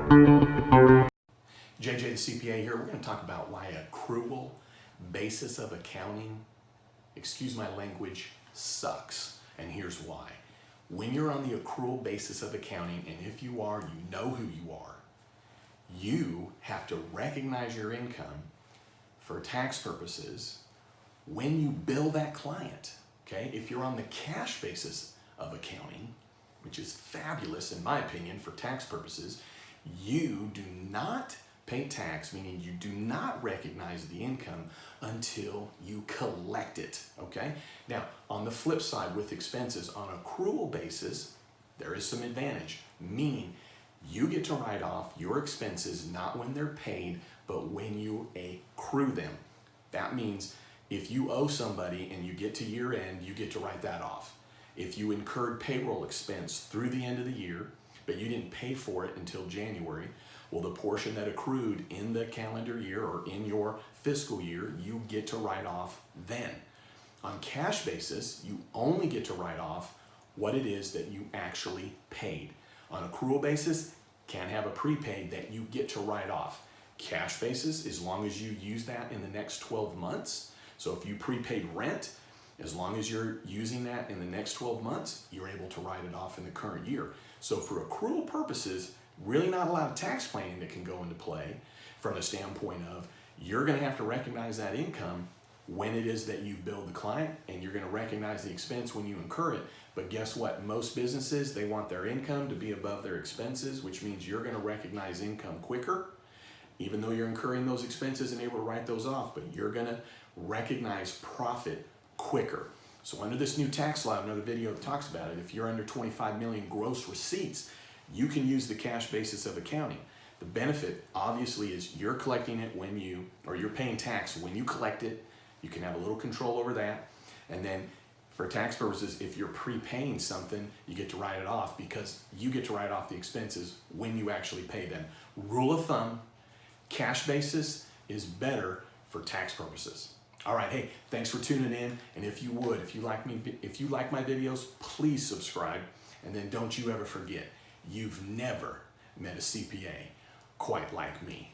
JJ the CPA here. We're going to talk about why accrual basis of accounting, excuse my language, sucks. And here's why. When you're on the accrual basis of accounting, and if you are, you know who you are, you have to recognize your income for tax purposes when you bill that client. Okay? If you're on the cash basis of accounting, which is fabulous in my opinion for tax purposes, you do not pay tax, meaning you do not recognize the income until you collect it, okay? Now, on the flip side with expenses, on accrual basis, there is some advantage, meaning you get to write off your expenses not when they're paid, but when you accrue them. That means if you owe somebody and you get to year end, you get to write that off. If you incurred payroll expense through the end of the year, but you didn't pay for it until January, well, the portion that accrued in the calendar year or in your fiscal year, you get to write off then. On cash basis, you only get to write off what it is that you actually paid. On accrual basis, can't have a prepaid that you get to write off. Cash basis, as long as you use that in the next 12 months. So if you prepaid rent, as long as you're using that in the next 12 months, you're able to write it off in the current year. So for accrual purposes, really not a lot of tax planning that can go into play from the standpoint of you're going to have to recognize that income when it is that you billed the client, and you're going to recognize the expense when you incur it. But guess what? Most businesses, they want their income to be above their expenses, which means you're going to recognize income quicker, even though you're incurring those expenses and able to write those off, but you're going to recognize profit quicker. So under this new tax law, another video that talks about it, if you're under 25 million gross receipts, you can use the cash basis of accounting. The benefit obviously is you're collecting it when you, or you're paying tax when you collect it. You can have a little control over that. And then for tax purposes, if you're prepaying something, you get to write it off because you get to write off the expenses when you actually pay them. Rule of thumb, cash basis is better for tax purposes. All right, hey, thanks for tuning in. And if you would, if you like my videos, please subscribe. And then don't you ever forget, you've never met a CPA quite like me.